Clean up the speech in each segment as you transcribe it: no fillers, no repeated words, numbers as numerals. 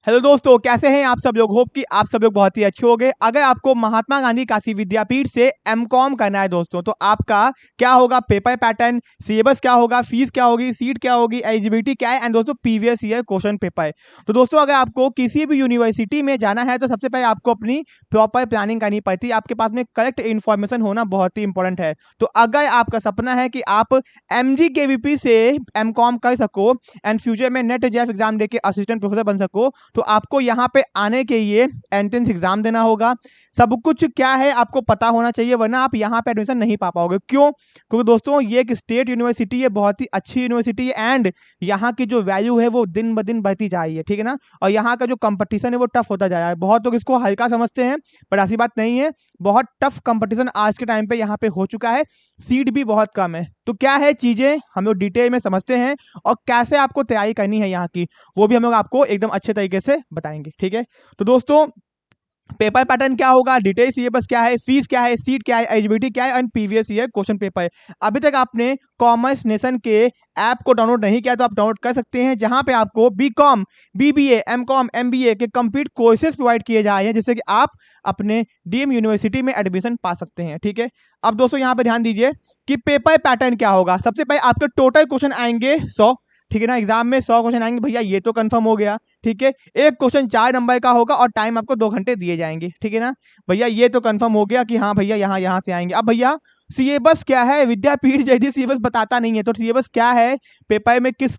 Hello दोस्तों, कैसे हैं आप सब लोग। होप कि आप सब लोग बहुत ही अच्छे होंगे। अगर आपको महात्मा गांधी काशी विद्यापीठ से एमकॉम करना है दोस्तों, तो आपका क्या होगा, पेपर पैटर्न, सिलेबस क्या होगा, फीस क्या होगी, सीट क्या होगी, एलिजिबिलिटी क्या है, एंड दोस्तों प्रीवियस ईयर क्वेश्चन पेपर। तो दोस्तों अगर आपको किसी भी यूनिवर्सिटी में जाना है तो सबसे पहले आपको अपनी प्रॉपर प्लानिंग करनी पड़ती है। आपके पास में करेक्ट इन्फॉर्मेशन होना बहुत ही इंपॉर्टेंट है। तो अगर आपका सपना है कि आप MGKVP से एमकॉम कर सको एंड फ्यूचर में नेट जेफ एग्जाम देके असिस्टेंट प्रोफेसर बन सको, तो आपको यहाँ पे आने के लिए एंट्रेंस एग्जाम देना होगा। सब कुछ क्या है आपको पता होना चाहिए, वरना आप यहाँ पे एडमिशन नहीं पा पाओगे। क्यों? क्योंकि दोस्तों ये एक स्टेट यूनिवर्सिटी है, बहुत ही अच्छी यूनिवर्सिटी है, एंड यहाँ की जो वैल्यू है वो दिन ब दिन बढ़ती जा रही है, ठीक है ना। और यहाँ का जो कंपटीशन है वो टफ होता जा रहा है। बहुत लोग इसको हल्का समझते हैं, पर ऐसी बात नहीं है। बहुत टफ कंपटीशन आज के टाइम पे यहाँ पे हो चुका है। सीट भी बहुत कम है। तो क्या है चीजें हम लोग डिटेल में समझते हैं, और कैसे आपको तैयारी करनी है यहाँ की, वो भी हम लोग आपको एकदम अच्छे तरीके से बताएंगे, ठीक है। तो दोस्तों पेपर पैटर्न क्या होगा, डिटेल सिलेबस क्या है, फीस क्या है, सीट क्या है, एलिजिबिलिटी क्या है, and previous year question paper. अभी तक आपने कॉमर्स नेशन के ऐप को डाउनलोड नहीं किया तो आप डाउनलोड कर सकते हैं, जहां पे आपको बीकॉम, BBA, एमकॉम, MBA के कंप्लीट कोर्सेज प्रोवाइड किए जा रहे हैं, जिससे कि आप अपने डीएम यूनिवर्सिटी में एडमिशन पा सकते हैं, ठीक है। अब दोस्तों यहाँ पे ध्यान दीजिए कि पेपर पैटर्न क्या होगा। सबसे पहले आपके टोटल क्वेश्चन आएंगे 100, ठीक है ना। एग्जाम में 100 क्वेश्चन आएंगे भैया, ये तो कंफर्म हो गया, ठीक है। एक क्वेश्चन 4 नंबर का होगा और टाइम आपको 2 घंटे दिए जाएंगे, ठीक है ना भैया। ये तो कंफर्म हो गया कि हाँ भैया यहाँ से आएंगे। अब भैया सिलेबस क्या है, विद्यापीठ जैसी सिलेबस बताता नहीं है, तो सिलेबस क्या है, पेपर में किस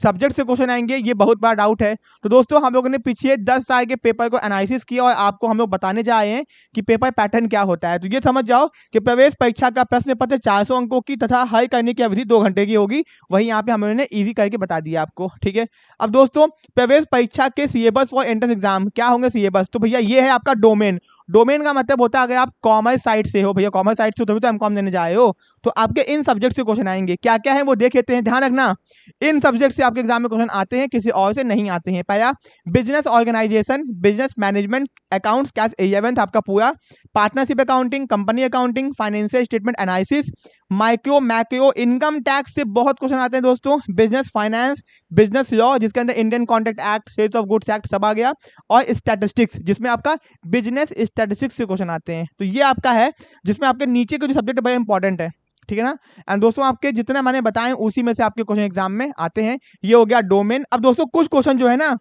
सब्जेक्ट से क्वेश्चन आएंगे, ये बहुत बड़ा डाउट है। तो दोस्तों हम लोगों ने पिछले 10 साल के पेपर को एनालिसिस किया और आपको हम लोग बताने जा रहे हैं कि पेपर पैटर्न क्या होता है। तो ये समझ जाओ कि प्रवेश परीक्षा का प्रश्न पत्र 400 अंकों की तथा हल करने की अवधि 2 घंटे की होगी। वही यहाँ पे हम लोगों ने ईजी करके बता दिया आपको, ठीक है। अब दोस्तों प्रवेश परीक्षा के सिलेबस फॉर एंट्रेंस एग्जाम क्या होंगे सिलेबस, तो भैया ये है आपका डोमेन। डोमेन का मतलब होता है अगर आप कॉमर्स साइड से हो, भैया कॉमर्स साइड से हो तभी तो एमकॉम देने जा रहे हो, तो आपके इन सब्जेक्ट से क्वेश्चन आएंगे। क्या क्या है वो देख लेते हैं, ध्यान रखना। इन सब्जेक्ट से आपके एग्जाम में क्वेश्चन आते हैं, किसी और से नहीं आते हैं। पहला business organization, business management, accounts class 11th आपका पूरा, partnership accounting, company accounting, financial statement analysis, micro macro income tax से बहुत क्वेश्चन आते हैं दोस्तों, बिजनेस फाइनेंस, बिजनेस लॉ जिसके अंदर Indian contract act, sales of goods act सब आ गया, और स्टैटिस्टिक्स जिसमें आपका बिजनेस स्टैटिस्टिक्स से क्वेश्चन आते हैं। तो ये आपका है जिसमें आपके नीचे के जो सब्जेक्ट बड़े इंपॉर्टेंट है, ठीक है ना। एंड दोस्तों आपके जितने मैंने बताए उसी में से आपके क्वेश्चन एग्जाम में आते हैं। ये हो गया डोमेन। अब दोस्तों कुछ क्वेश्चन जो है ना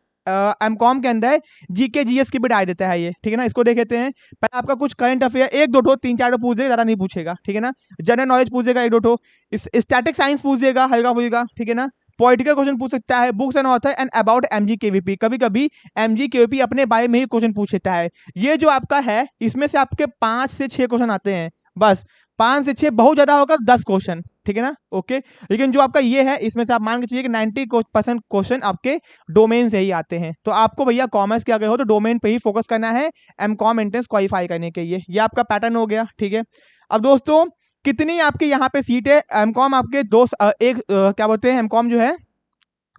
एमकॉम के अंदर जीके जीएस की भी डाल देता है ये, ठीक है ना। इसको देख लेते हैं। पहले आपका कुछ करंट अफेयर एक दो ठो 3-4 पूछ देगा, ज्यादा नहीं पूछेगा, ठीक है ना। जनरल नॉलेज पूछ देगा एक दो ठो, स्टैटिक साइंस पूछ देगा हल्का फुल्का, ठीक है ना। पॉलिटिकल क्वेश्चन पूछ सकता है, books and author and about MGKVP। कभी कभी MGKVP अपने बारे में ही क्वेश्चन पूछ लेता है। ये जो आपका है इसमें से आपके 5 से 6 क्वेश्चन आते हैं बस। 5 से 6 बहुत ज्यादा होगा 10 क्वेश्चन, ठीक है ना, ओके। लेकिन जो आपका ये है इसमें से आप मान के चलिए कि 90% क्वेश्चन आपके डोमेन से ही आते हैं। तो आपको भैया कॉमर्स के अगर हो तो डोमेन पे ही फोकस करना है एमकॉम एंट्रेंस क्वालिफाई करने के लिए। ये आपका पैटर्न हो गया, ठीक है। अब दोस्तों कितनी आपके यहाँ पे सीट है, एमकॉम आपके क्या बोलते हैं, एमकॉम जो है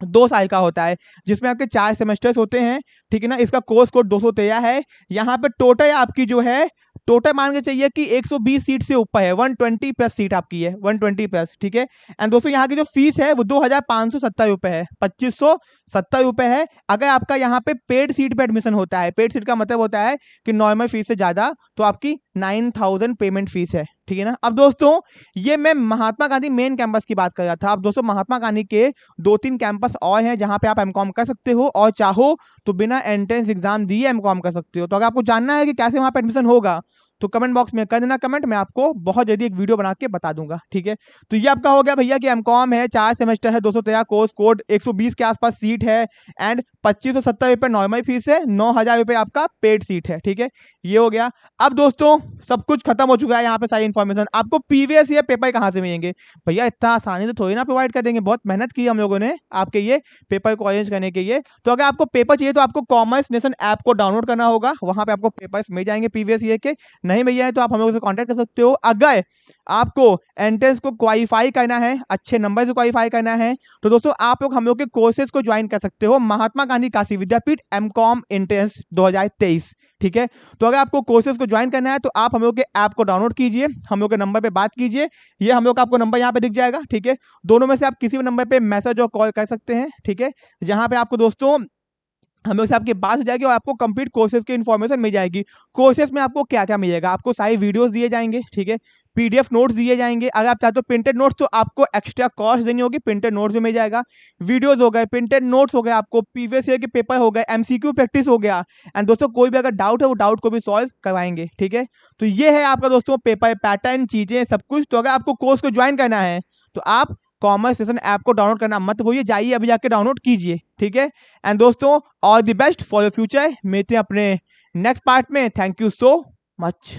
2 साल का होता है, जिसमें आपके 4 सेमेस्टर्स होते हैं, ठीक है ना। इसका कोर्स कोड 213 है। यहाँ पे टोटल आपकी जो है, टोटल मान के चाहिए कि 120 सीट से ऊपर है, 120 प्लस सीट आपकी है, 120 प्लस, ठीक है। एंड दोस्तों यहाँ की जो फीस है वो 2570 रुपए है, 2570 रुपए है। अगर आपका यहाँ पे पेड सीट पे एडमिशन होता है, पेड सीट का मतलब होता है कि नॉर्मल फीस से ज्यादा, तो आपकी 9000 पेमेंट फीस है, ठीक है ना। अब दोस्तों ये मैं महात्मा गांधी मेन कैंपस की बात कर रहा था। अब दोस्तों महात्मा गांधी के 2-3 कैंपस और हैं जहां पे आप एमकॉम कर सकते हो, और चाहो तो बिना एंट्रेंस एग्जाम दिए एमकॉम कर सकते हो। तो अगर आपको जानना है कि कैसे वहां पे एडमिशन होगा तो कमेंट बॉक्स में कर देना कमेंट, मैं आपको बहुत जल्दी एक वीडियो बना के बता दूंगा, ठीक है। तो ये आपका हो गया भैया कि एमकॉम है, 4 सेमेस्टर है, 213 कोर्स कोड, 120 के आसपास सीट है, एंड 2570 रुपए नॉर्मल फीस है, 9000 रुपए आपका पेड सीट है, ठीक है। ये हो गया। अब दोस्तों सब कुछ खत्म हो चुका है, यहाँ पे सारी इन्फॉर्मेशन। आपको प्रीवियस ईयर पेपर कहाँ से मिलेंगे भैया, इतना आसानी से थोड़ी ना प्रोवाइड कर देंगे, बहुत मेहनत की हम लोगों ने आपके ये पेपर को अरेंज करने के लिए। तो अगर आपको पेपर चाहिए तो आपको कॉमर्स नेशन ऐप को डाउनलोड करना होगा, वहां पे आपको पेपर्स मिल जाएंगे प्रीवियस ईयर के। नहीं भैया है तो आप हम लोग से कांटेक्ट कर सकते हो। अगर आपको एंट्रेंस को क्वालिफाई करना है, अच्छे नंबर से क्वालिफाई करना है, तो दोस्तों आप लोग हम लोग के कोर्सेज को ज्वाइन कर सकते हो, महात्मा गांधी काशी विद्यापीठ एमकॉम एंट्रेंस 2023, ठीक है। तो अगर आपको कोर्सेज को ज्वाइन करना है तो आप हम लोग के ऐप को डाउनलोड कीजिए, हम लोग के नंबर पे बात कीजिए। ये हम लोग का आपको नंबर यहाँ पे दिख जाएगा, ठीक है। दोनों में से आप किसी भी नंबर पे मैसेज और कॉल कर सकते हैं, ठीक है। जहां पे आपको दोस्तों हमें उससे आपकी बात हो जाएगी और आपको कंप्लीट कोर्सेज की इन्फॉर्मेशन मिल जाएगी। कोर्सेज में आपको क्या क्या मिलेगा, आपको सारी वीडियोस दिए जाएंगे, ठीक है, पीडीएफ नोट्स दिए जाएंगे। अगर आप चाहते हो प्रिंटेड नोट्स तो आपको एक्स्ट्रा कॉस्ट देनी होगी, प्रिंटेड नोट्स भी मिल जाएगा। वीडियोस हो गए, प्रिंटेड नोट्स हो गए, आपको प्रीवियस ईयर के पेपर हो गए, एमसीक्यू प्रैक्टिस हो गया। एंड दोस्तों कोई भी अगर डाउट है वो डाउट को भी सॉल्व करवाएंगे, ठीक है। तो ये है आपका दोस्तों पेपर पैटर्न, चीजें सब कुछ। तो अगर आपको कोर्स को ज्वाइन करना है तो आप कॉमर्स सेशन ऐप को डाउनलोड करना मत भूलिए, जाइए अभी जाके डाउनलोड कीजिए, ठीक है। एंड दोस्तों all the best for your future, मिलते हैं अपने नेक्स्ट पार्ट में। Thank you so much.